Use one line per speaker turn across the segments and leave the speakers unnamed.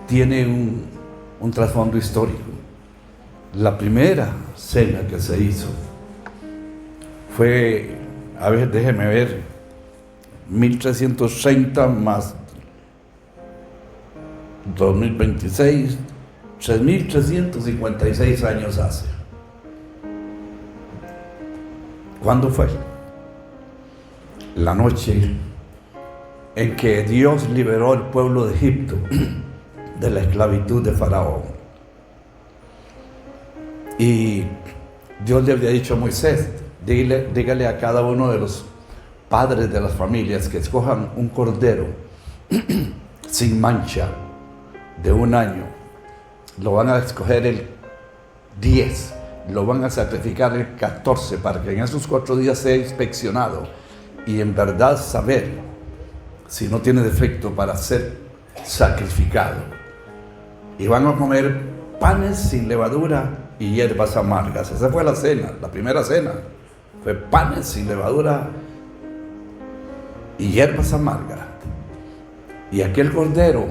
tiene un trasfondo histórico. La primera cena que se hizo fue, a ver, déjeme ver, 1330 más 2026, 3356 años hace. ¿Cuándo fue? La noche en que Dios liberó al pueblo de Egipto de la esclavitud de Faraón. Y Dios le había dicho a Moisés, dígale a cada uno de los padres de las familias que escojan un cordero sin mancha de 1 año. Lo van a escoger el 10, lo van a sacrificar el 14, para que en esos 4 días sea inspeccionado y en verdad saber si no tiene defecto para ser sacrificado. Y van a comer panes sin levadura y hierbas amargas. Esa fue la cena, la primera cena. Fue panes sin levadura y hierbas amargas. Y aquel cordero,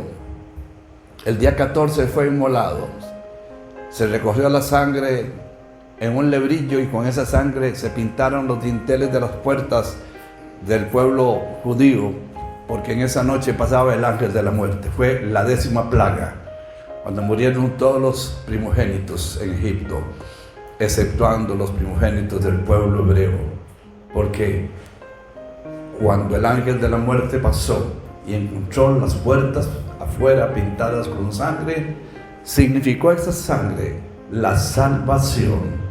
el día 14 fue inmolado. Se recogió la sangre en un lebrillo y con esa sangre se pintaron los dinteles de las puertas del pueblo judío, porque en esa noche pasaba el ángel de la muerte. Fue la 10ª plaga, cuando murieron todos los primogénitos en Egipto, exceptuando los primogénitos del pueblo hebreo, porque cuando el ángel de la muerte pasó y encontró las puertas afuera pintadas con sangre, significó esa sangre la salvación,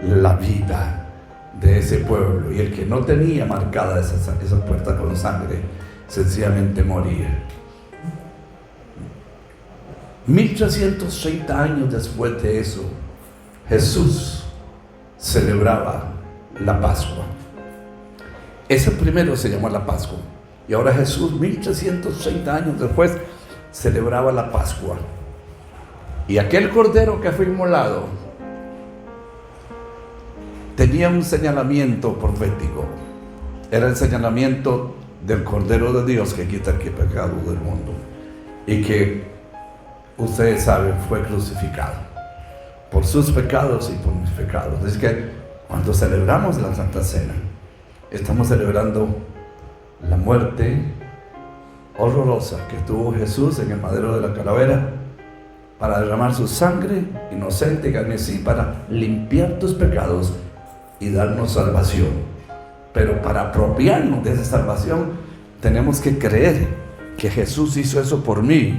la vida de ese pueblo, y el que no tenía marcada esas puertas con sangre sencillamente moría. 1330 años después de eso, Jesús celebraba la Pascua. Ese primero se llamó la Pascua, y ahora Jesús, 1330 años después, celebraba la Pascua. Y aquel cordero que fue inmolado tenía un señalamiento profético. Era el señalamiento del Cordero de Dios que quita el pecado del mundo, y que ustedes saben fue crucificado por sus pecados y por mis pecados. Es que cuando celebramos la Santa Cena, estamos celebrando la muerte horrorosa que tuvo Jesús en el madero de la calavera, para derramar su sangre inocente y carmesí para limpiar tus pecados y darnos salvación. Pero para apropiarnos de esa salvación tenemos que creer que Jesús hizo eso por mí,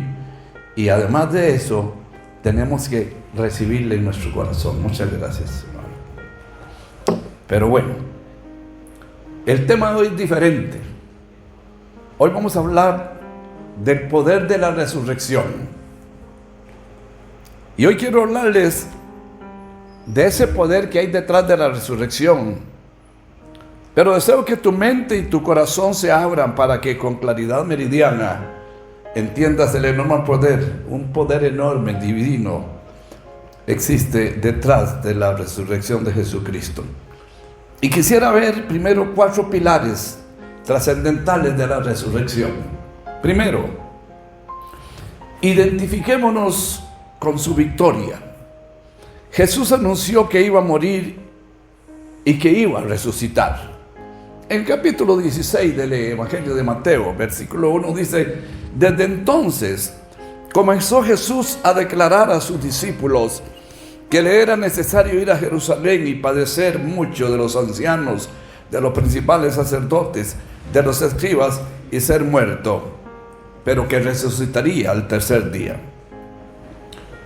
y además de eso tenemos que recibirle en nuestro corazón. Muchas gracias, hermano. Pero bueno, el tema de hoy es diferente. Hoy vamos a hablar del poder de la resurrección, y hoy quiero hablarles de ese poder que hay detrás de la resurrección. Pero deseo que tu mente y tu corazón se abran para que con claridad meridiana entiendas el enorme poder, un poder enorme, divino, existe detrás de la resurrección de Jesucristo. Y quisiera ver primero 4 pilares trascendentales de la resurrección. Primero, identifiquémonos con su victoria. Jesús anunció que iba a morir y que iba a resucitar. En el capítulo 16 del Evangelio de Mateo, versículo 1, dice: desde entonces comenzó Jesús a declarar a sus discípulos que le era necesario ir a Jerusalén y padecer mucho de los ancianos, de los principales sacerdotes, de los escribas, y ser muerto, pero que resucitaría al 3er día.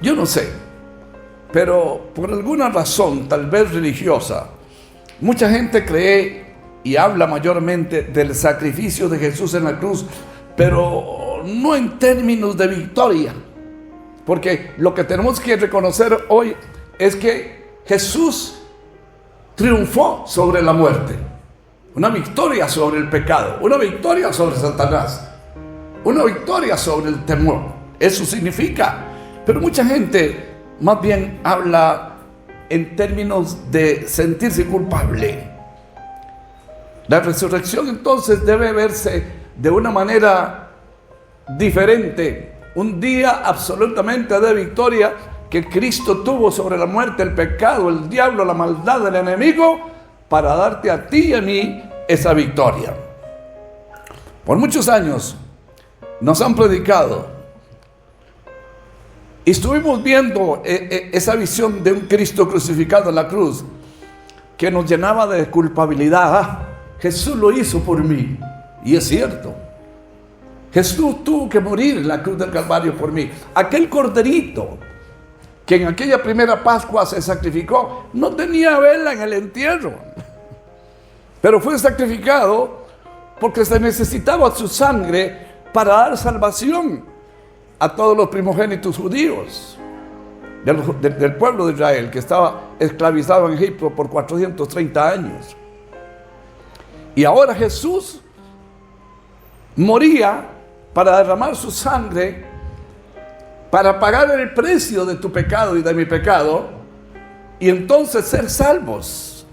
Yo no sé, pero por alguna razón, tal vez religiosa, mucha gente cree y habla mayormente del sacrificio de Jesús en la cruz, pero no en términos de victoria, porque lo que tenemos que reconocer hoy es que Jesús triunfó sobre la muerte, una victoria sobre el pecado, una victoria sobre Satanás, una victoria sobre el temor. Eso significa, pero mucha gente más bien habla en términos de sentirse culpable. La resurrección entonces debe verse de una manera diferente, un día absolutamente de victoria que Cristo tuvo sobre la muerte, el pecado, el diablo, la maldad del enemigo, para darte a ti y a mí esa victoria. Por muchos años nos han predicado y estuvimos viendo esa visión de un Cristo crucificado en la cruz que nos llenaba de culpabilidad. Jesús lo hizo por mí, y es cierto. Jesús tuvo que morir en la cruz del Calvario por mí. Aquel corderito que en aquella primera Pascua se sacrificó no tenía vela en el entierro, pero fue sacrificado porque se necesitaba su sangre para dar salvación a todos los primogénitos judíos del pueblo de Israel, que estaba esclavizado en Egipto por 430 años. Y ahora Jesús moría para derramar su sangre, para pagar el precio de tu pecado y de mi pecado, y entonces ser salvos.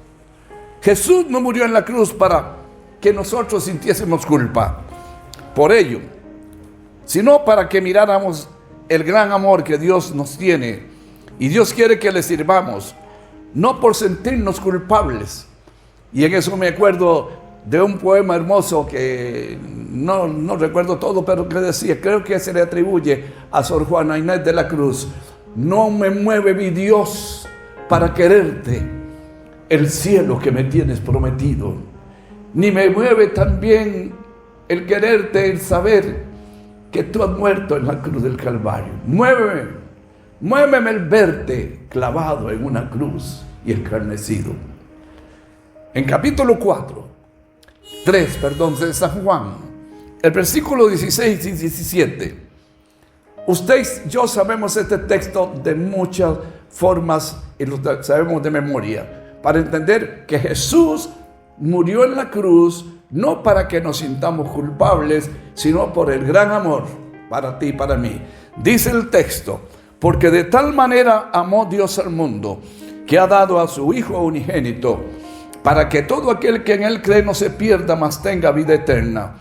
Jesús no murió en la cruz para que nosotros sintiésemos culpa por ello, sino para que miráramos el gran amor que Dios nos tiene, y Dios quiere que le sirvamos, no por sentirnos culpables. Y en eso me acuerdo de un poema hermoso que no recuerdo todo, pero que decía, creo que se le atribuye a Sor Juana Inés de la Cruz: no me mueve mi Dios para quererte el cielo que me tienes prometido, ni me mueve también el quererte, el saber que tú has muerto en la cruz del Calvario. Muéveme el verte clavado en una cruz y escarnecido. En capítulo 3 de San Juan, el versículo 16 y 17. Usted y yo sabemos este texto de muchas formas y lo sabemos de memoria, para entender que Jesús murió en la cruz no para que nos sintamos culpables, sino por el gran amor para ti y para mí. Dice el texto: porque de tal manera amó Dios al mundo, que ha dado a su Hijo unigénito, para que todo aquel que en él cree no se pierda, mas tenga vida eterna.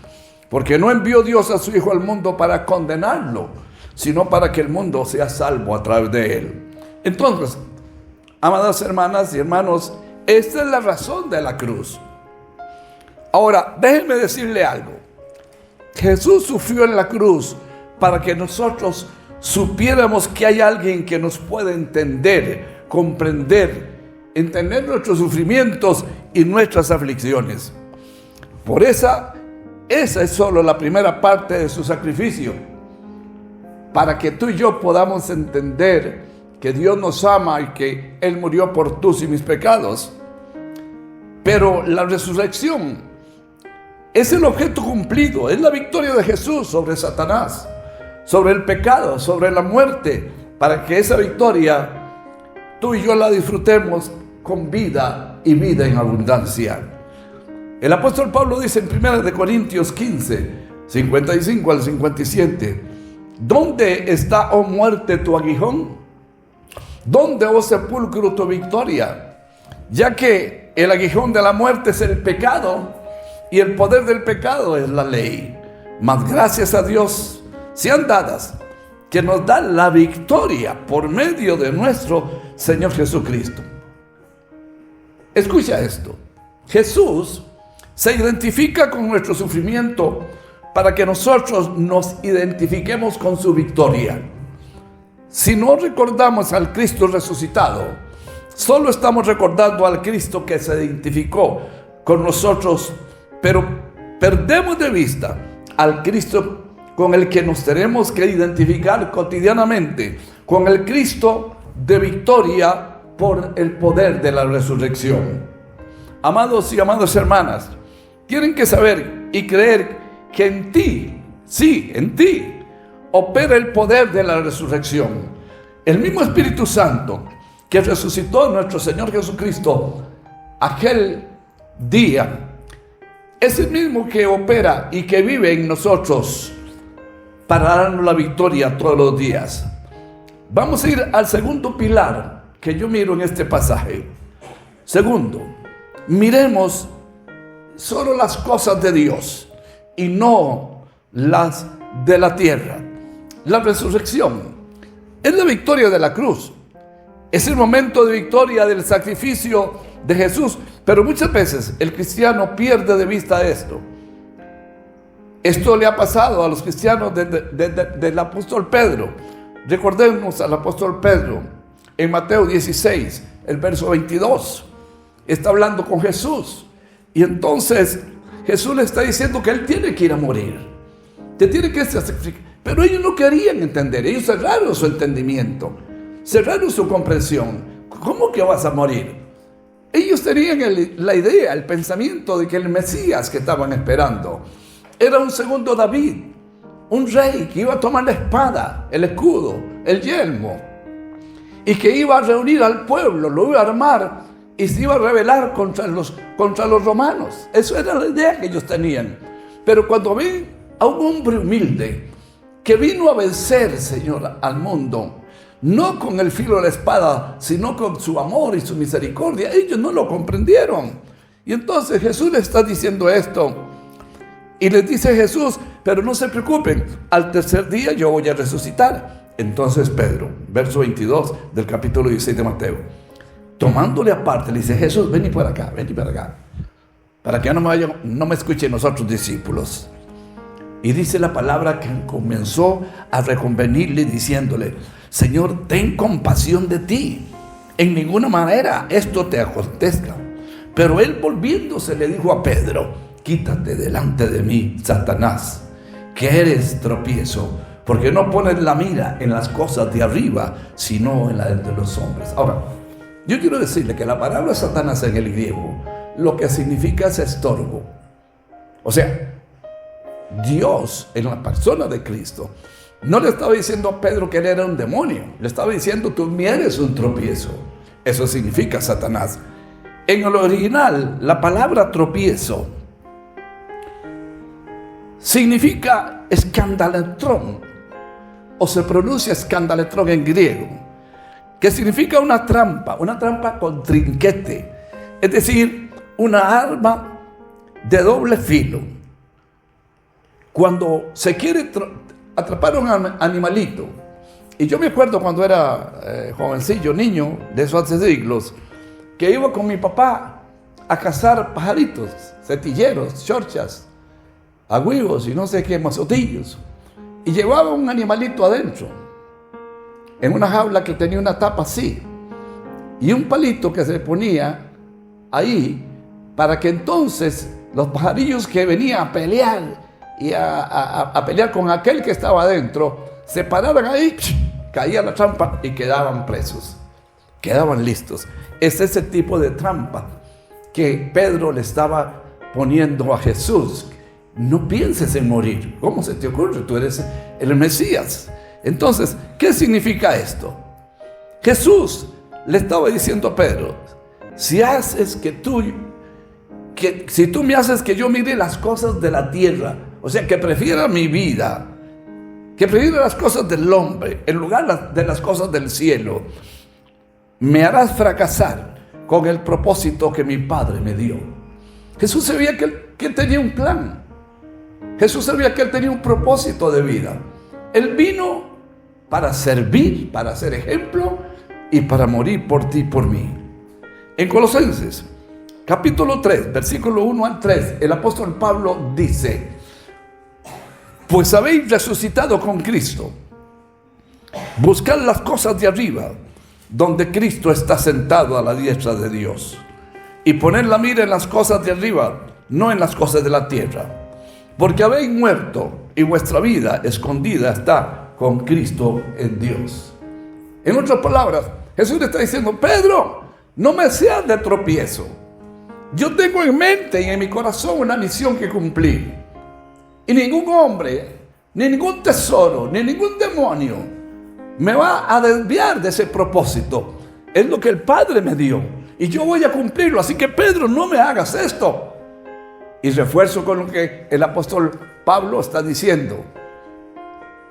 Porque no envió Dios a su Hijo al mundo para condenarlo, sino para que el mundo sea salvo a través de él. Entonces, amadas hermanas y hermanos, esta es la razón de la cruz. Ahora, déjenme decirle algo. Jesús sufrió en la cruz para que nosotros supiéramos que hay alguien que nos puede entender, comprender, entender nuestros sufrimientos y nuestras aflicciones. Por esa es solo la primera parte de su sacrificio, para que tú y yo podamos entender que Dios nos ama y que Él murió por tus y mis pecados. Pero la resurrección es el objeto cumplido, es la victoria de Jesús sobre Satanás, sobre el pecado, sobre la muerte, para que esa victoria tú y yo la disfrutemos con vida y vida en abundancia. El apóstol Pablo dice en 1 Corintios 15, 55 al 57, ¿dónde está, oh muerte, tu aguijón? ¿Dónde, oh sepulcro, tu victoria? Ya que el aguijón de la muerte es el pecado, y el poder del pecado es la ley. Mas gracias a Dios sean dadas, que nos da la victoria por medio de nuestro Señor Jesucristo. Escucha esto. Jesús se identifica con nuestro sufrimiento para que nosotros nos identifiquemos con su victoria. Si no recordamos al Cristo resucitado, solo estamos recordando al Cristo que se identificó con nosotros, pero perdemos de vista al Cristo con el que nos tenemos que identificar cotidianamente, con el Cristo de victoria por el poder de la resurrección. Amados y amadas hermanas, tienen que saber y creer que en ti, sí, en ti, opera el poder de la resurrección. El mismo Espíritu Santo que resucitó a nuestro Señor Jesucristo aquel día, es el mismo que opera y que vive en nosotros para darnos la victoria todos los días. Vamos a ir al segundo pilar que yo miro en este pasaje. Segundo, miremos solo las cosas de Dios y no las de la tierra. la resurrección, es la victoria de la cruz. Es el momento de victoria del sacrificio de Jesús. Pero muchas veces el cristiano pierde de vista esto. Esto le ha pasado a los cristianos del apóstol Pedro. Recordemos al apóstol Pedro en Mateo 16, el verso 22. Está hablando con Jesús. Y entonces Jesús le está diciendo que él tiene que ir a morir. Que tiene que sacrificar. Pero ellos no querían entender. Ellos cerraron su entendimiento. Cerraron su comprensión. ¿Cómo que vas a morir? Ellos tenían la idea, el pensamiento de que el Mesías que estaban esperando era un segundo David, un rey que iba a tomar la espada, el escudo, el yelmo, y que iba a reunir al pueblo, lo iba a armar y se iba a rebelar contra los romanos. Eso era la idea que ellos tenían. Pero cuando ven a un hombre humilde que vino a vencer, Señor, al mundo, no con el filo de la espada, sino con su amor y su misericordia, ellos no lo comprendieron. Y entonces Jesús les está diciendo esto. Y les dice Jesús, pero no se preocupen, al tercer día yo voy a resucitar. Entonces Pedro, verso 22 del capítulo 16 de Mateo, tomándole aparte, le dice: Jesús, ven para acá, para que no me escuchen los otros discípulos. Y dice la palabra que comenzó a reconvenirle diciéndole: Señor, ten compasión de ti. En ninguna manera esto te acontezca. Pero él, volviéndose, le dijo a Pedro: quítate delante de mí, Satanás, que eres tropiezo, porque no pones la mira en las cosas de arriba, sino en las de los hombres. Ahora, yo quiero decirle que la palabra Satanás en el griego lo que significa es estorbo. O sea, Dios en la persona de Cristo no le estaba diciendo a Pedro que él era un demonio, le estaba diciendo: tú me eres un tropiezo. Eso significa Satanás. En el original, la palabra tropiezo significa escandaletrón, o se pronuncia escandaletrón en griego, que significa una trampa con trinquete, es decir, una arma de doble filo. Cuando se quiere atrapar a un animalito, y yo me acuerdo cuando era jovencillo, niño, de esos hace siglos, que iba con mi papá a cazar pajaritos, cetilleros, chorchas, agüivos y no sé qué, mazotillos, y llevaba un animalito adentro, en una jaula que tenía una tapa así, y un palito que se ponía ahí, para que entonces los pajarillos que venían a pelear, y a pelear con aquel que estaba adentro, se paraban ahí, caía la trampa y quedaban presos, quedaban listos. Es ese tipo de trampa que Pedro le estaba poniendo a Jesús. No pienses en morir. ¿Cómo se te ocurre? Tú eres el Mesías. Entonces, ¿qué significa esto? Jesús le estaba diciendo a Pedro: si tú me haces que yo mire las cosas de la tierra, o sea, que prefiera mi vida, que prefiera las cosas del hombre en lugar de las cosas del cielo, me harás fracasar con el propósito que mi Padre me dio. Jesús sabía que él tenía un plan. Jesús sabía que él tenía un propósito de vida. Él vino para servir, para ser ejemplo y para morir por ti y por mí. En Colosenses, capítulo 3, versículo 1 al 3, el apóstol Pablo dice: pues habéis resucitado con Cristo. Buscad las cosas de arriba, donde Cristo está sentado a la diestra de Dios. Y poned la mira en las cosas de arriba, no en las cosas de la tierra. Porque habéis muerto y vuestra vida escondida está con Cristo en Dios. En otras palabras, Jesús le está diciendo: Pedro, no me seas de tropiezo. Yo tengo en mente y en mi corazón una misión que cumplir. Y ningún hombre, ni ningún tesoro, ni ningún demonio me va a desviar de ese propósito. Es lo que el Padre me dio y yo voy a cumplirlo. Así que, Pedro, no me hagas esto. Y refuerzo con lo que el apóstol Pablo está diciendo: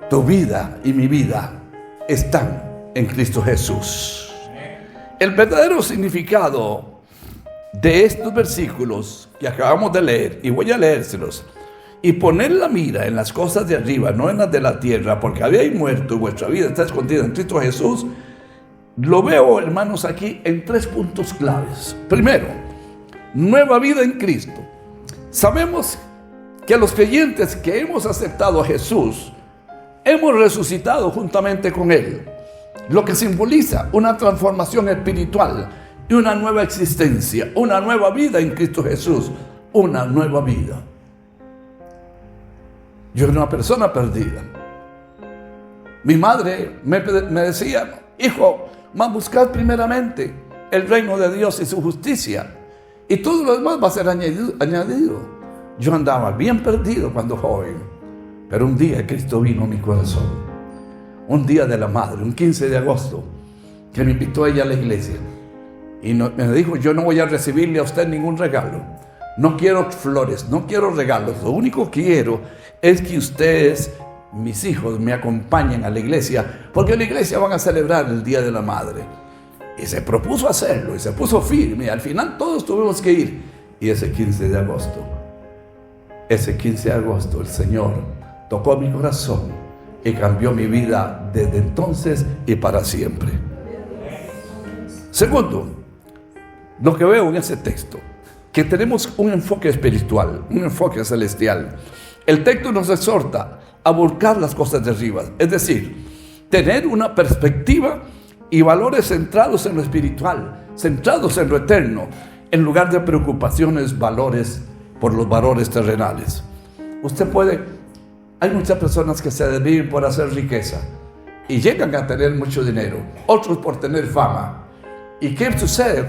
tu vida y mi vida están en Cristo Jesús. El verdadero significado de estos versículos que acabamos de leer, y voy a leérselos, y poner la mira en las cosas de arriba, no en las de la tierra, porque habéis muerto y vuestra vida está escondida en Cristo Jesús, lo veo, hermanos, aquí en 3 puntos claves. Primero, nueva vida en Cristo. Sabemos que los creyentes que hemos aceptado a Jesús, hemos resucitado juntamente con Él, lo que simboliza una transformación espiritual y una nueva existencia, una nueva vida en Cristo Jesús, una nueva vida. Yo era una persona perdida. Mi madre me decía: hijo, mas buscad primeramente el reino de Dios y su justicia, y todo lo demás va a ser añadido. Yo andaba bien perdido cuando joven, pero un día Cristo vino a mi corazón. Un día de la madre, un 15 de agosto, que me invitó ella a la iglesia. Y me dijo: yo no voy a recibirle a usted ningún regalo. No quiero flores, no quiero regalos. Lo único que quiero es que ustedes, mis hijos, me acompañen a la iglesia, porque en la iglesia van a celebrar el Día de la Madre. Y se propuso hacerlo, y se puso firme. Y al final todos tuvimos que ir. Y ese 15 de agosto, el Señor tocó mi corazón y cambió mi vida desde entonces y para siempre. Segundo, lo que veo en ese texto, que tenemos un enfoque espiritual, un enfoque celestial. El texto nos exhorta a buscar las cosas de arriba, es decir, tener una perspectiva y valores centrados en lo espiritual, centrados en lo eterno, en lugar de preocupaciones, por los valores terrenales. Hay muchas personas que se desviven por hacer riqueza y llegan a tener mucho dinero, otros por tener fama. ¿Y qué sucede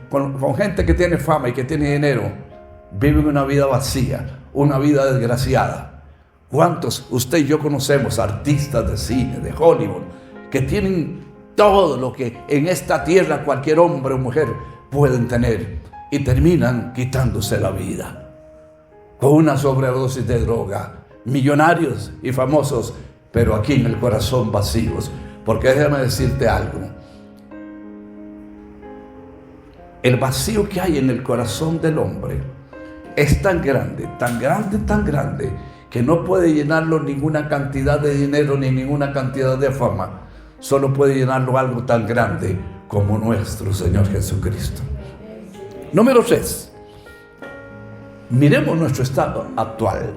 con gente que tiene fama y que tiene dinero? Viven una vida vacía, una vida desgraciada. ¿Cuántos usted y yo conocemos, artistas de cine, de Hollywood, que tienen todo lo que en esta tierra cualquier hombre o mujer pueden tener y terminan quitándose la vida con una sobredosis de droga? Millonarios y famosos, pero aquí en el corazón vacíos. Porque déjame decirte algo: el vacío que hay en el corazón del hombre es tan grande, tan grande, tan grande, que no puede llenarlo ninguna cantidad de dinero ni ninguna cantidad de fama. Solo puede llenarlo algo tan grande como nuestro Señor Jesucristo. Número 3. Miremos nuestro estado actual.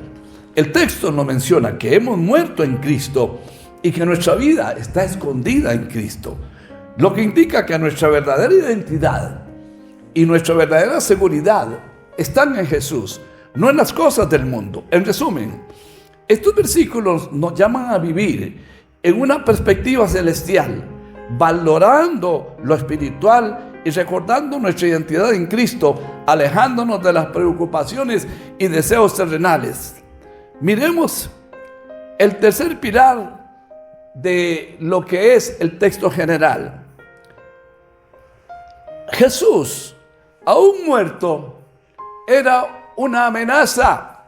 El texto nos menciona que hemos muerto en Cristo y que nuestra vida está escondida en Cristo, lo que indica que nuestra verdadera identidad y nuestra verdadera seguridad están en Jesús, no en las cosas del mundo. En resumen, estos versículos nos llaman a vivir en una perspectiva celestial, valorando lo espiritual y recordando nuestra identidad en Cristo, alejándonos de las preocupaciones y deseos terrenales. Miremos el tercer pilar de lo que es el texto general. Jesús, aún muerto, era una amenaza.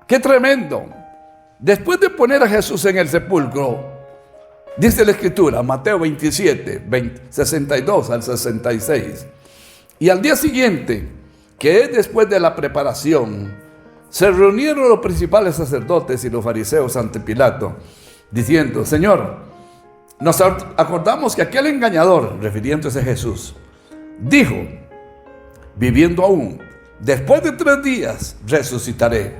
¡Qué tremendo! Después de poner a Jesús en el sepulcro, dice la Escritura, Mateo 27, 62 al 66, y al día siguiente, que es después de la preparación, se reunieron los principales sacerdotes y los fariseos ante Pilato, diciendo: Señor, nos acordamos que aquel engañador, refiriéndose a Jesús, dijo, viviendo aún, después de 3 días resucitaré.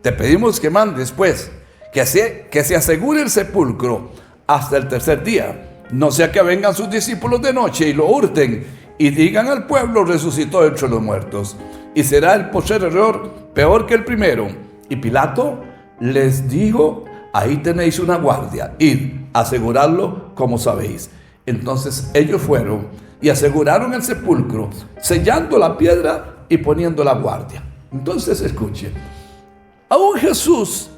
Te pedimos que mandes, pues, que se asegure el sepulcro hasta el tercer día, no sea que vengan sus discípulos de noche y lo hurten y digan al pueblo: resucitó entre los muertos. Y será el postrer error peor que el primero. Y Pilato les dijo: ahí tenéis una guardia, id, aseguradlo como sabéis. Entonces ellos fueron y aseguraron el sepulcro, sellando la piedra y poniendo la guardia. Entonces escuche, aún Jesús,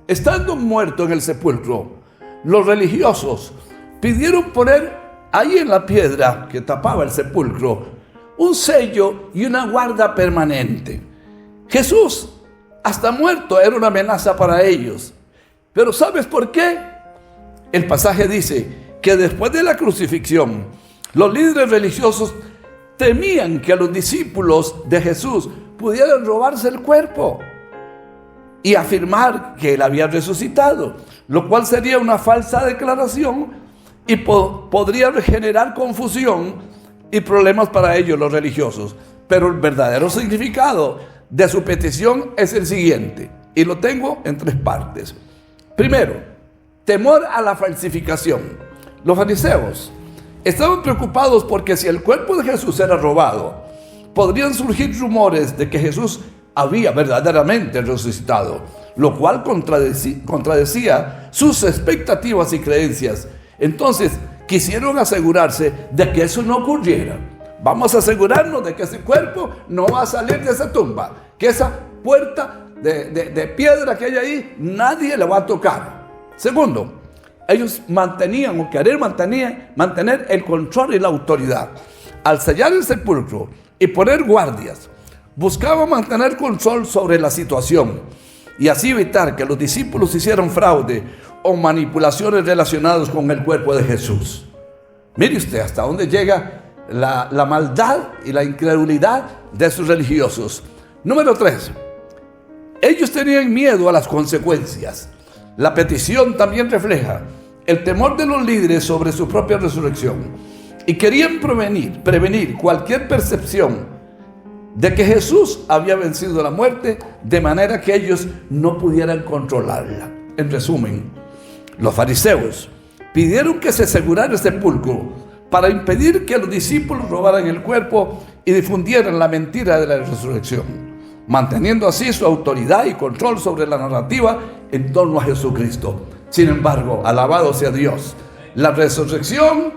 estando muerto en el sepulcro, los religiosos pidieron poner ahí en la piedra que tapaba el sepulcro un sello y una guarda permanente. Jesús, hasta muerto, era una amenaza para ellos. Pero ¿sabes por qué? El pasaje dice que después de la crucifixión, los líderes religiosos temían que a los discípulos de Jesús pudieran robarse el cuerpo. y afirmar que él había resucitado, lo cual sería una falsa declaración y podría generar confusión y problemas para ellos, los religiosos. Pero el verdadero significado de su petición es el siguiente, y lo tengo en 3 partes. Primero, temor a la falsificación. Los fariseos estaban preocupados porque si el cuerpo de Jesús era robado, podrían surgir rumores de que Jesús había verdaderamente resucitado, lo cual contradecía sus expectativas y creencias. Entonces quisieron asegurarse de que eso no ocurriera. Vamos a asegurarnos de que ese cuerpo no va a salir de esa tumba, que esa puerta de piedra que hay ahí, nadie le va a tocar. Segundo, ellos querían mantener el control y la autoridad. Al sellar el sepulcro y poner guardias, buscaban mantener control sobre la situación y así evitar que los discípulos hicieran fraude o manipulaciones relacionadas con el cuerpo de Jesús. Mire usted hasta dónde llega la maldad y la incredulidad de sus religiosos. Número 3. Ellos tenían miedo a las consecuencias. La petición también refleja el temor de los líderes sobre su propia resurrección y querían prevenir cualquier percepción de que Jesús había vencido la muerte de manera que ellos no pudieran controlarla. En resumen, los fariseos pidieron que se asegurara el sepulcro para impedir que los discípulos robaran el cuerpo y difundieran la mentira de la resurrección, manteniendo así su autoridad y control sobre la narrativa en torno a Jesucristo. Sin embargo, alabado sea Dios, la resurrección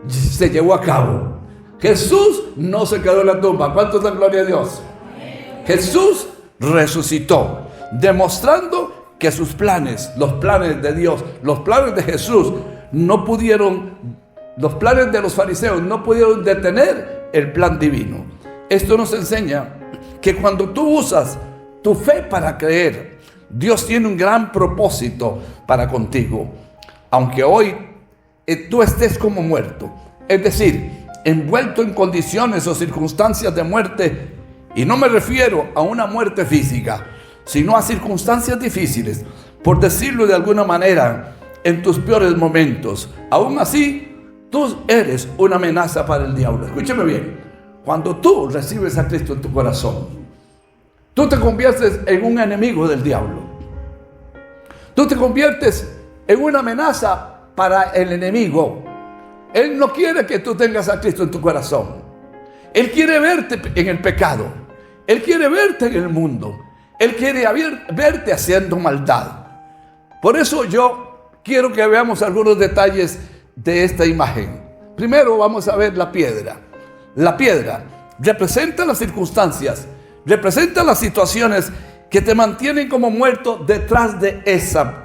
se llevó a cabo. Jesús no se quedó en la tumba. ¿Cuántos dan gloria a Dios? Jesús resucitó, demostrando que sus planes, los planes de Dios, los planes de Jesús, los planes de los fariseos no pudieron detener el plan divino. Esto nos enseña que cuando tú usas tu fe para creer, Dios tiene un gran propósito para contigo. Aunque hoy tú estés como muerto, es decir, envuelto en condiciones o circunstancias de muerte, y no me refiero a una muerte física, sino a circunstancias difíciles, por decirlo de alguna manera, en tus peores momentos. Aún así, tú eres una amenaza para el diablo. Escúchame bien, cuando tú recibes a Cristo en tu corazón, tú te conviertes en un enemigo del diablo. Tú te conviertes en una amenaza para el enemigo. Él no quiere que tú tengas a Cristo en tu corazón. Él quiere verte en el pecado. Él quiere verte en el mundo. Él quiere verte haciendo maldad. Por eso yo quiero que veamos algunos detalles de esta imagen. Primero vamos a ver la piedra. La piedra representa las circunstancias, representa las situaciones que te mantienen como muerto detrás de esa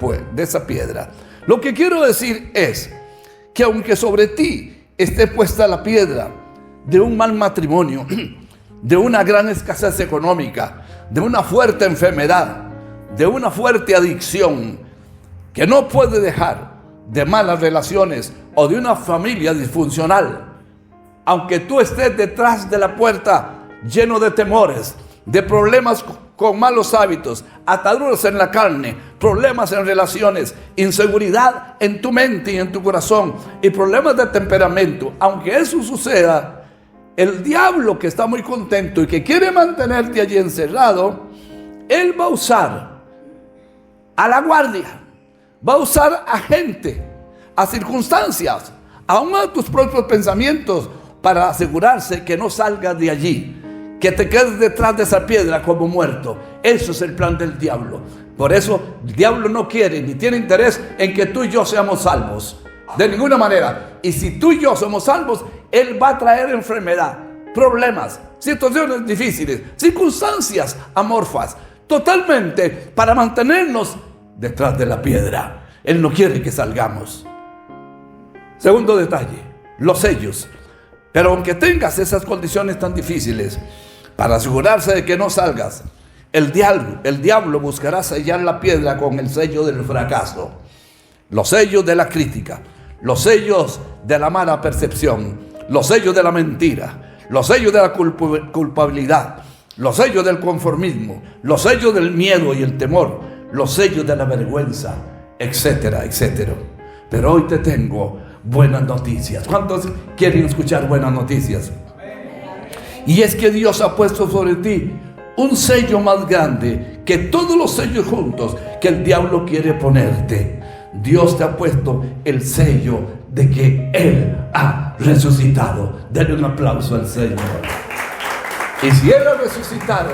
piedra. Lo que quiero decir es que aunque sobre ti esté puesta la piedra de un mal matrimonio, de una gran escasez económica, de una fuerte enfermedad, de una fuerte adicción que no puede dejar, de malas relaciones o de una familia disfuncional, aunque tú estés detrás de la puerta lleno de temores, de problemas con malos hábitos, ataduras en la carne, problemas en relaciones, inseguridad en tu mente y en tu corazón y problemas de temperamento, aunque eso suceda, el diablo, que está muy contento y que quiere mantenerte allí encerrado, él va a usar a la guardia, va a usar a gente, a circunstancias, aún a tus propios pensamientos, para asegurarse que no salgas de allí, que te quedes detrás de esa piedra como muerto. Eso es el plan del diablo. Por eso el diablo no quiere ni tiene interés en que tú y yo seamos salvos, de ninguna manera. Y si tú y yo somos salvos, él va a traer enfermedad, problemas, situaciones difíciles, circunstancias amorfas, totalmente para mantenernos detrás de la piedra. Él no quiere que salgamos. Segundo detalle, los sellos. Pero aunque tengas esas condiciones tan difíciles, para asegurarse de que no salgas, el diablo buscará sellar la piedra con el sello del fracaso, los sellos de la crítica, los sellos de la mala percepción, los sellos de la mentira, los sellos de la culpabilidad, los sellos del conformismo, los sellos del miedo y el temor, los sellos de la vergüenza, etcétera, etcétera. Pero hoy te tengo buenas noticias. ¿Cuántos quieren escuchar buenas noticias? Y es que Dios ha puesto sobre ti un sello más grande que todos los sellos juntos que el diablo quiere ponerte. Dios te ha puesto el sello de que Él ha resucitado. Denle un aplauso al Señor. Y si Él ha resucitado,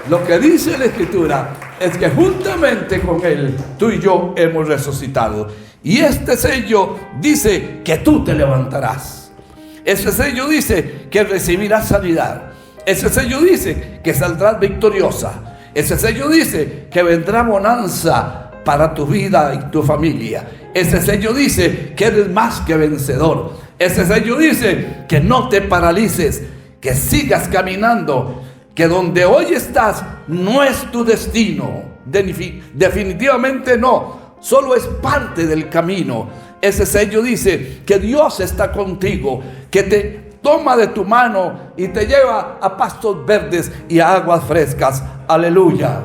lo que dice la Escritura es que juntamente con Él, tú y yo hemos resucitado. Y este sello dice que tú te levantarás. Ese sello dice que recibirás sanidad. Ese sello dice que saldrás victoriosa. Ese sello dice que vendrá bonanza para tu vida y tu familia. Ese sello dice que eres más que vencedor. Ese sello dice que no te paralices, que sigas caminando, que donde hoy estás no es tu destino. Definitivamente no. Solo es parte del camino. Ese sello dice que Dios está contigo, que te toma de tu mano y te lleva a pastos verdes y a aguas frescas. Aleluya.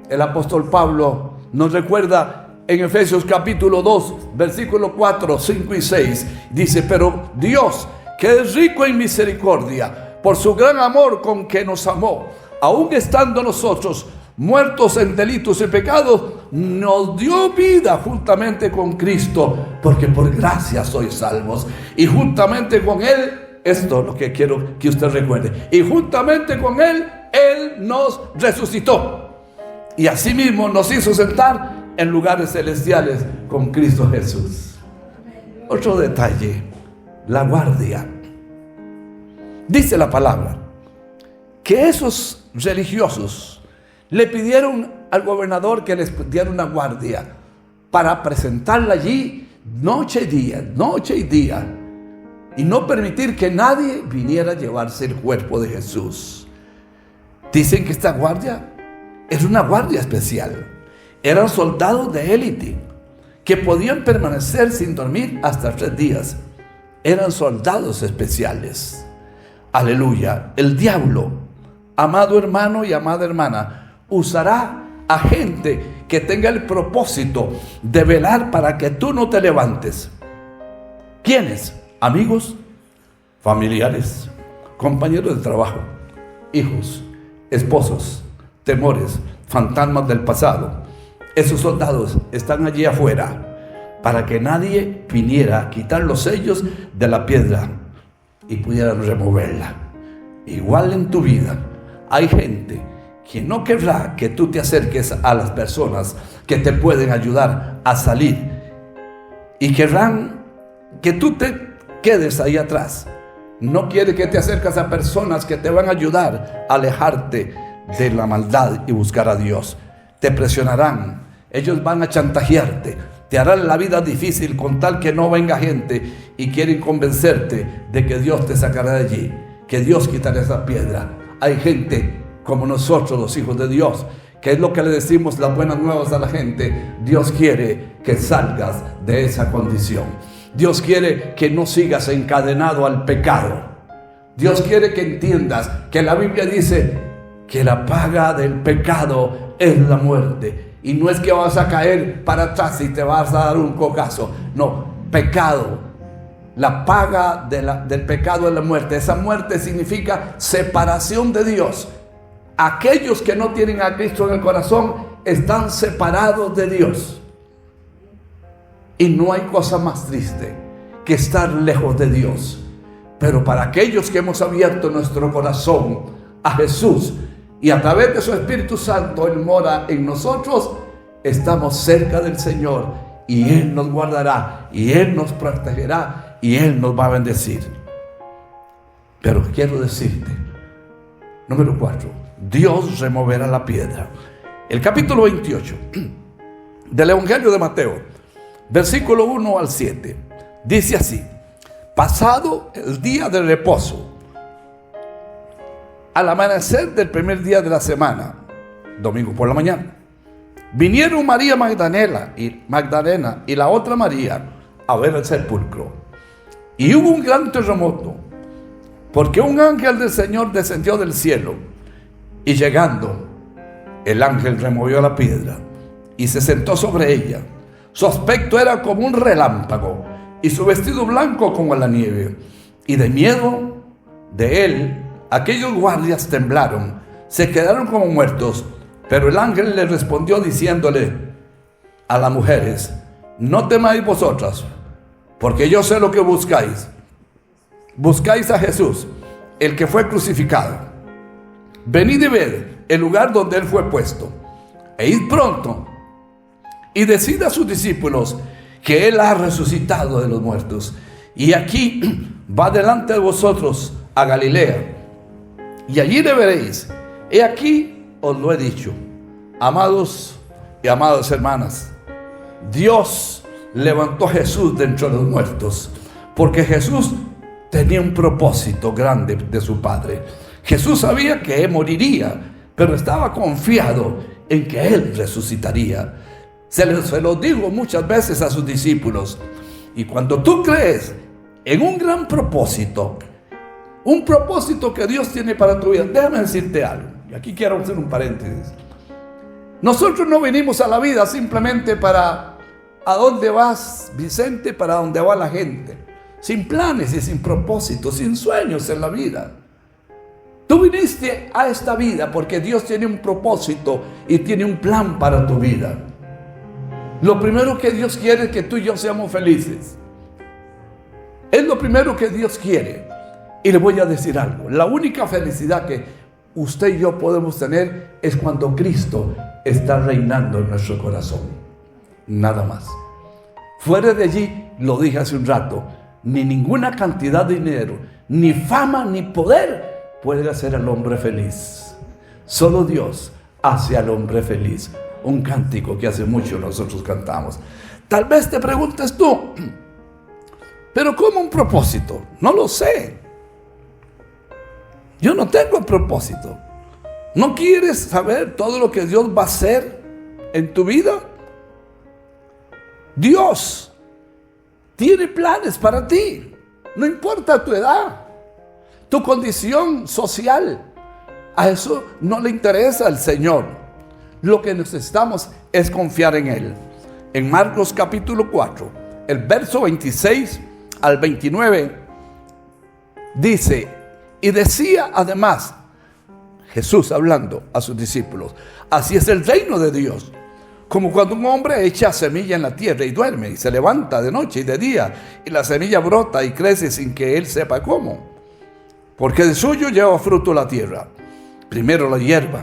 El apóstol Pablo nos recuerda en Efesios capítulo 2, versículos 4, 5 y 6. Dice: pero Dios, que es rico en misericordia, por su gran amor con que nos amó, aun estando nosotros muertos en delitos y pecados, nos dio vida juntamente con Cristo, porque por gracia sois salvos. Y juntamente con Él, esto es lo que quiero que usted recuerde, y juntamente con Él, Él nos resucitó. Y asimismo nos hizo sentar en lugares celestiales con Cristo Jesús. Otro detalle, la guardia. Dice la palabra que esos religiosos le pidieron al gobernador que les diera una guardia para presentarla allí noche y día, y no permitir que nadie viniera a llevarse el cuerpo de Jesús. Dicen que esta guardia es una guardia especial. Eran soldados de élite que podían permanecer sin dormir hasta 3 días. Eran soldados especiales. Aleluya. El diablo, amado hermano y amada hermana, usará a gente que tenga el propósito de velar para que tú no te levantes. ¿Quiénes? Amigos, familiares, compañeros de trabajo, hijos, esposos, temores, fantasmas del pasado. Esos soldados están allí afuera para que nadie viniera a quitar los sellos de la piedra y pudieran removerla. Igual en tu vida hay gente que no querrá que tú te acerques a las personas que te pueden ayudar a salir, y querrán que tú te quedes ahí atrás. No quiere que te acerques a personas que te van a ayudar a alejarte de la maldad y buscar a Dios. Te presionarán, ellos van a chantajearte, te harán la vida difícil con tal que no venga gente y quieren convencerte de que Dios te sacará de allí, que Dios quitará esa piedra. Hay gente como nosotros, los hijos de Dios, que es lo que le decimos las buenas nuevas a la gente. Dios quiere que salgas de esa condición. Dios quiere que no sigas encadenado al pecado. Dios quiere que entiendas que la Biblia dice que la paga del pecado es la muerte. Y no es que vas a caer para atrás y te vas a dar un cocazo. No, pecado. La paga del pecado es la muerte. Esa muerte significa separación de Dios. Aquellos que no tienen a Cristo en el corazón están separados de Dios. Y no hay cosa más triste que estar lejos de Dios. Pero para aquellos que hemos abierto nuestro corazón a Jesús y a través de su Espíritu Santo Él mora en nosotros, estamos cerca del Señor, y Él nos guardará, y Él nos protegerá, y Él nos va a bendecir. Pero quiero decirte, número 4, Dios removerá la piedra. El capítulo 28 del Evangelio de Mateo, versículo 1 al 7, dice así: pasado el día de reposo, al amanecer del primer día de la semana, domingo por la mañana, vinieron María Magdalena y la otra María a ver el sepulcro. Y hubo un gran terremoto, porque un ángel del Señor descendió del cielo, y llegando, el ángel removió la piedra y se sentó sobre ella. Su aspecto era como un relámpago y su vestido blanco como la nieve. Y de miedo de él, aquellos guardias temblaron, se quedaron como muertos. Pero el ángel le respondió diciéndole a las mujeres: no temáis vosotras, porque yo sé lo que buscáis. Buscáis a Jesús, el que fue crucificado. Venid y ved el lugar donde él fue puesto, e id pronto y decid a sus discípulos que él ha resucitado de los muertos. Y aquí va delante de vosotros a Galilea, y allí le veréis. He aquí os lo he dicho. Amados y amadas hermanas, Dios levantó a Jesús de entre los muertos, porque Jesús tenía un propósito grande de su Padre. Jesús sabía que él moriría, pero estaba confiado en que él resucitaría. Se lo digo muchas veces a sus discípulos. Y cuando tú crees en un gran propósito, un propósito que Dios tiene para tu vida, déjame decirte algo. Y aquí quiero hacer un paréntesis. Nosotros no venimos a la vida simplemente para ¿a dónde vas, Vicente? Para dónde va la gente. Sin planes y sin propósitos, sin sueños en la vida. Tú viniste a esta vida porque Dios tiene un propósito y tiene un plan para tu vida. Lo primero que Dios quiere es que tú y yo seamos felices. Es lo primero que Dios quiere. Y le voy a decir algo. La única felicidad que usted y yo podemos tener es cuando Cristo está reinando en nuestro corazón. Nada más. Fuera de allí, lo dije hace un rato, ni ninguna cantidad de dinero, ni fama, ni poder puede hacer al hombre feliz. Solo Dios hace al hombre feliz. Un cántico que hace mucho nosotros cantamos. Tal vez te preguntes tú, pero ¿cómo un propósito? No lo sé. Yo no tengo propósito. ¿No quieres saber todo lo que Dios va a hacer en tu vida? Dios tiene planes para ti. No importa tu edad, tu condición social. A eso no le interesa al Señor. Lo que necesitamos es confiar en Él. En Marcos capítulo 4, el verso 26 al 29, dice: y decía además, Jesús hablando a sus discípulos: así es el reino de Dios, como cuando un hombre echa semilla en la tierra y duerme, y se levanta de noche y de día, y la semilla brota y crece sin que él sepa cómo. Porque de suyo lleva fruto la tierra. Primero la hierba,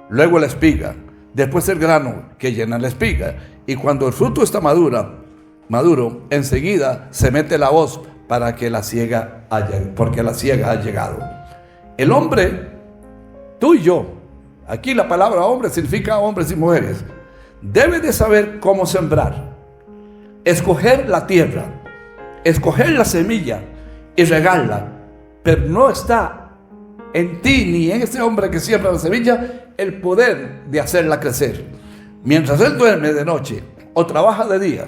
luego la espiga, después el grano que llena la espiga. Y cuando el fruto está maduro, enseguida se mete la hoz para que la siega porque la siega ha llegado. El hombre, tú y yo, aquí la palabra hombre significa hombres y mujeres, debe de saber cómo sembrar, escoger la tierra, escoger la semilla y regarla. Pero no está en ti ni en ese hombre que siembra la semilla el poder de hacerla crecer. Mientras él duerme de noche o trabaja de día,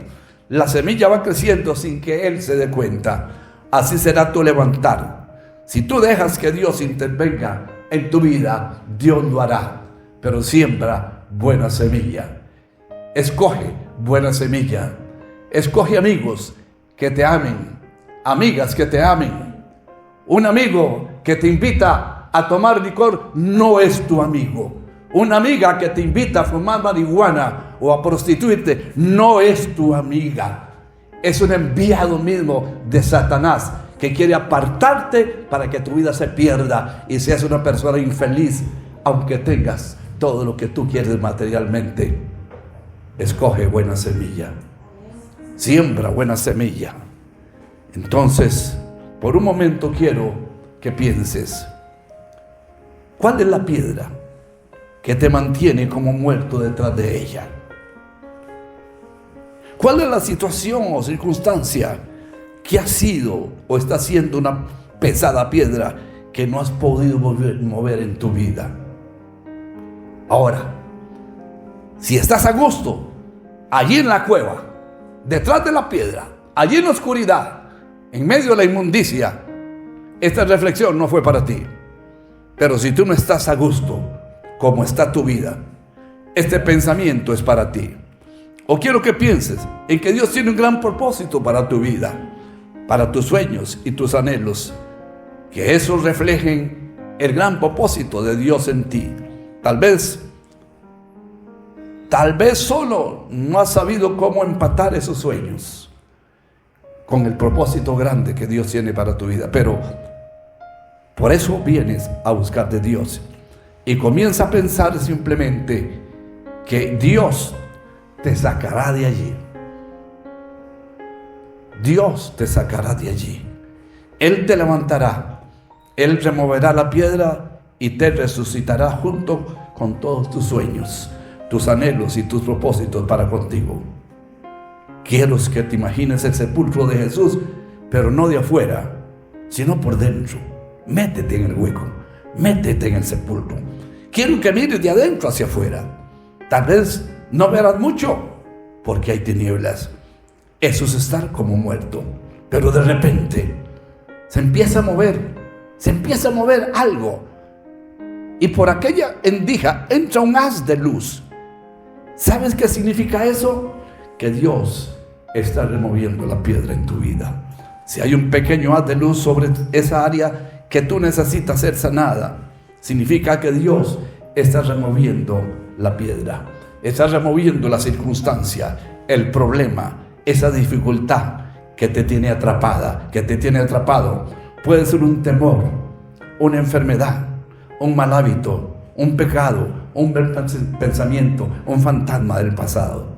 la semilla va creciendo sin que él se dé cuenta. Así será tu levantar. Si tú dejas que Dios intervenga en tu vida, Dios lo hará. Pero siembra buena semilla. Escoge buena semilla. Escoge amigos que te amen, amigas que te amen. Un amigo que te invita a tomar licor no es tu amigo. Una amiga que te invita a fumar marihuana o a prostituirte no es tu amiga. Es un enviado mismo de Satanás que quiere apartarte para que tu vida se pierda y seas una persona infeliz, aunque tengas todo lo que tú quieres materialmente. Escoge buena semilla. Siembra buena semilla. Entonces, por un momento quiero que pienses, ¿cuál es la piedra que te mantiene como muerto detrás de ella? ¿Cuál es la situación o circunstancia que ha sido o está siendo una pesada piedra que no has podido mover en tu vida? Ahora, si estás a gusto, allí en la cueva, detrás de la piedra, allí en la oscuridad, en medio de la inmundicia, esta reflexión no fue para ti. Pero si tú no estás a gusto, como está tu vida, este pensamiento es para ti. o quiero que pienses en que Dios tiene un gran propósito para tu vida, para tus sueños y tus anhelos, que esos reflejen el gran propósito de Dios en ti. Tal vez solo no has sabido cómo empatar esos sueños con el propósito grande que Dios tiene para tu vida, pero por eso vienes a buscar de Dios y comienza a pensar simplemente que Dios te sacará de allí. Dios te sacará de allí. Él te levantará, Él removerá la piedra y te resucitará junto con todos tus sueños, tus anhelos y tus propósitos para contigo. Quiero que te imagines el sepulcro de Jesús, pero no de afuera, sino por dentro. Métete en el hueco, métete en el sepulcro. Quiero que mires de adentro hacia afuera. Tal vez no verás mucho, porque hay tinieblas. Eso es estar como muerto. Pero de repente se empieza a mover algo. Y por aquella endija entra un haz de luz. ¿Sabes qué significa eso? Que Dios está removiendo la piedra en tu vida. Si hay un pequeño haz de luz sobre esa área que tú necesitas ser sanada, significa que Dios está removiendo la piedra, está removiendo la circunstancia, el problema, esa dificultad que te tiene atrapada, que te tiene atrapado. Puede ser un temor, una enfermedad, un mal hábito, un pecado, un pensamiento, un fantasma del pasado.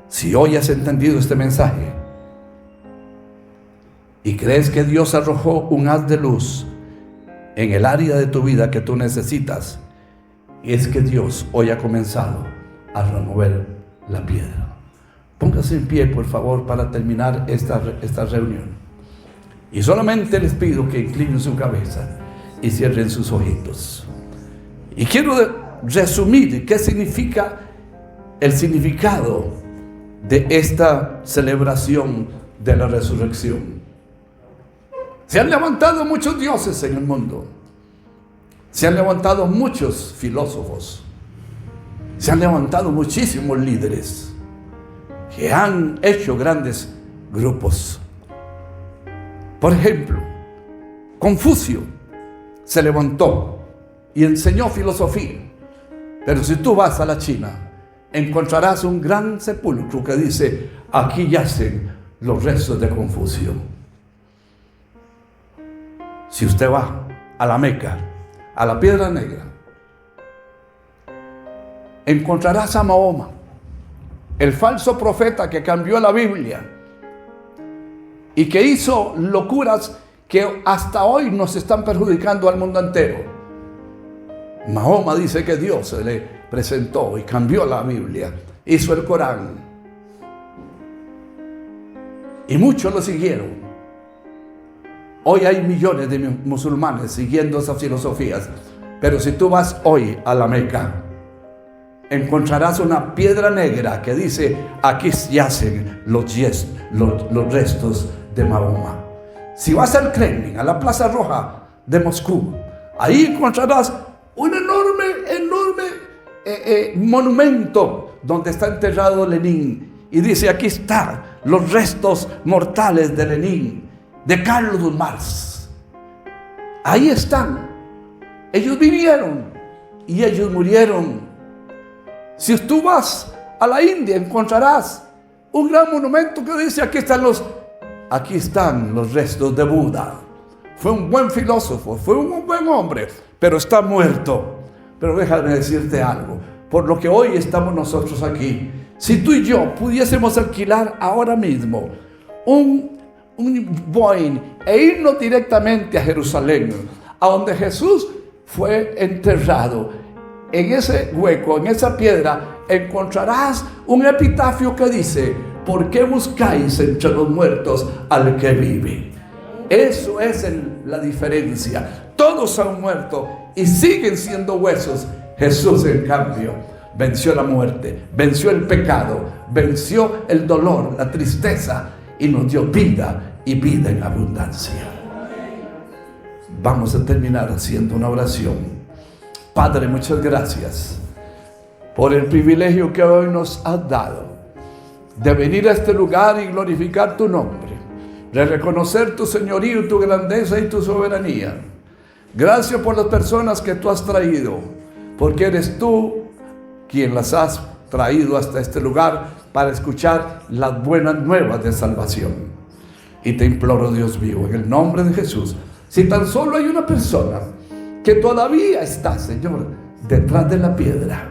Si hoy has entendido este mensaje y crees que Dios arrojó un haz de luz en el área de tu vida que tú necesitas, es que Dios hoy ha comenzado a remover la piedra. Póngase en pie, por favor, para terminar esta reunión. Y solamente les pido que inclinen su cabeza y cierren sus ojitos. Y quiero resumir qué significa el significado de esta celebración de la resurrección. Se han levantado muchos dioses en el mundo. Se han levantado muchos filósofos. Se han levantado muchísimos líderes que han hecho grandes grupos. Por ejemplo, Confucio se levantó y enseñó filosofía. Pero si tú vas a la China, encontrarás un gran sepulcro que dice: aquí yacen los restos de Confucio. Si usted va a la Meca, a la Piedra Negra, encontrarás a Mahoma, el falso profeta que cambió la Biblia y que hizo locuras que hasta hoy nos están perjudicando al mundo entero. Mahoma dice que Dios se le presentó y cambió la Biblia, hizo el Corán, y muchos lo siguieron. Hoy hay millones de musulmanes siguiendo esas filosofías, pero si tú vas hoy a la Meca, encontrarás una piedra negra que dice: aquí yacen los restos de Mahoma. Si vas al Kremlin, a la Plaza Roja de Moscú, ahí encontrarás un enorme monumento donde está enterrado Lenin, y dice: aquí están los restos mortales de Lenin, de Carlos Marx. Ahí están. Ellos vivieron y ellos murieron. Si tú vas a la India, encontrarás un gran monumento que dice: aquí están los restos de Buda. Fue un buen filósofo, fue un buen hombre, pero está muerto. Pero déjame decirte algo, por lo que hoy estamos nosotros aquí, si tú y yo pudiésemos alquilar ahora mismo un Boeing e irnos directamente a Jerusalén, a donde Jesús fue enterrado, en ese hueco, en esa piedra, encontrarás un epitafio que dice: ¿por qué buscáis entre los muertos al que vive? Eso es la diferencia. Todos han muerto y siguen siendo huesos. Jesús, en cambio, venció la muerte, venció el pecado, venció el dolor, la tristeza, y nos dio vida, y vida en abundancia. Vamos a terminar haciendo una oración. Padre, muchas gracias por el privilegio que hoy nos has dado de venir a este lugar y glorificar tu nombre, de reconocer tu señorío, tu grandeza y tu soberanía. Gracias por las personas que tú has traído, porque eres tú quien las has traído hasta este lugar para escuchar las buenas nuevas de salvación. Y te imploro, Dios mío, en el nombre de Jesús, si tan solo hay una persona que todavía está, Señor, detrás de la piedra,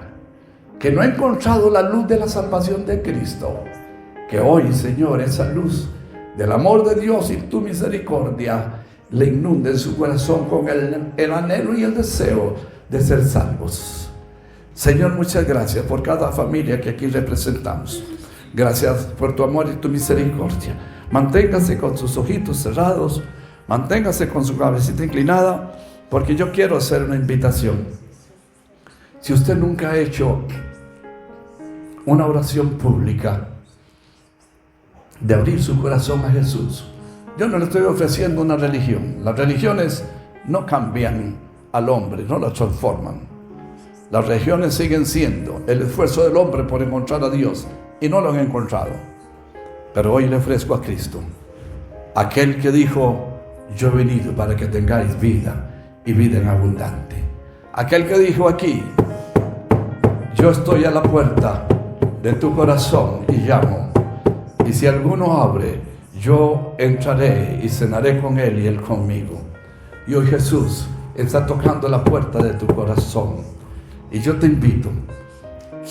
que no ha encontrado la luz de la salvación de Cristo, que hoy, Señor, esa luz del amor de Dios y tu misericordia le inunde en su corazón con el anhelo y el deseo de ser salvos. Señor, muchas gracias por cada familia que aquí representamos. Gracias por tu amor y tu misericordia. Manténgase con sus ojitos cerrados, manténgase con su cabecita inclinada, porque yo quiero hacer una invitación. Si usted nunca ha hecho una oración pública de abrir su corazón a Jesús, yo no le estoy ofreciendo una religión. Las religiones no cambian al hombre, no lo transforman. Las religiones siguen siendo el esfuerzo del hombre por encontrar a Dios, y no lo han encontrado. Pero hoy le ofrezco a Cristo, aquel que dijo: yo he venido para que tengáis vida y vida en abundante. Aquel que dijo aquí: yo estoy a la puerta de tu corazón y llamo, y si alguno abre, yo entraré y cenaré con él y él conmigo. Y hoy Jesús está tocando la puerta de tu corazón, y yo te invito.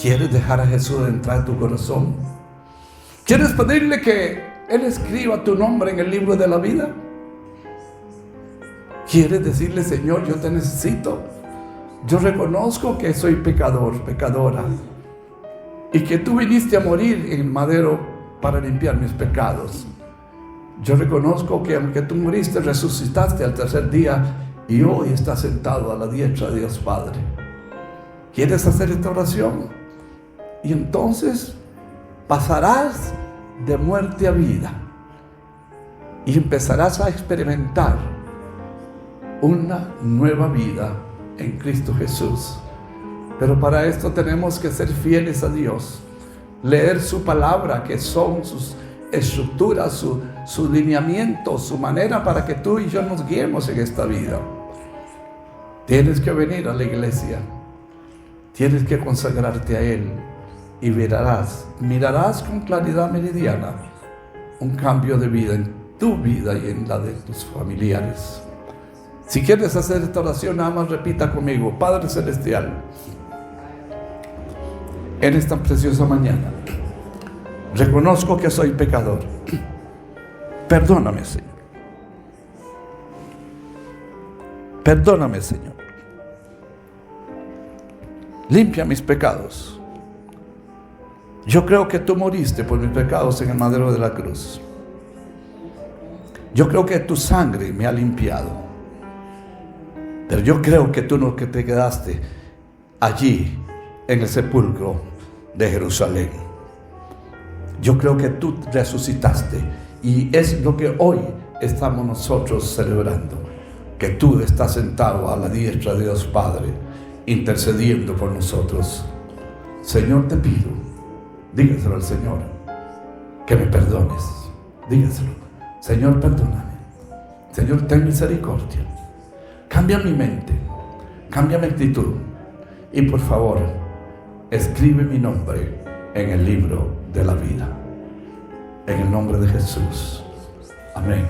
¿Quieres dejar a Jesús entrar en tu corazón? ¿Quieres pedirle que Él escriba tu nombre en el libro de la vida? ¿Quieres decirle: Señor, yo te necesito? Yo reconozco que soy pecador, pecadora, y que tú viniste a morir en el madero para limpiar mis pecados. Yo reconozco que aunque tú moriste, resucitaste al tercer día y hoy estás sentado a la diestra de Dios Padre. ¿Quieres hacer esta oración? Y entonces pasarás de muerte a vida y empezarás a experimentar una nueva vida en Cristo Jesús. Pero para esto tenemos que ser fieles a Dios, leer su palabra, que son sus estructuras, su lineamiento, su manera para que tú y yo nos guiemos en esta vida. Tienes que venir a la iglesia, tienes que consagrarte a Él, y mirarás con claridad meridiana un cambio de vida en tu vida y en la de tus familiares. Si quieres hacer esta oración, nada más repita conmigo: Padre Celestial, en esta preciosa mañana reconozco que soy pecador. Perdóname, Señor. Perdóname, Señor. Limpia mis pecados. Yo creo que tú moriste por mis pecados en el madero de la cruz. Yo creo que tu sangre me ha limpiado. Pero yo creo que tú no que te quedaste allí en el sepulcro de Jerusalén. Yo creo que tú resucitaste, y es lo que hoy estamos nosotros celebrando, que tú estás sentado a la diestra de Dios Padre, intercediendo por nosotros. Señor, te pido, dígaselo al Señor, que me perdones. Dígaselo: Señor, perdóname. Señor, ten misericordia. Cambia mi mente, cambia mi actitud, y por favor, escribe mi nombre en el libro de la vida. En el nombre de Jesús. Amén.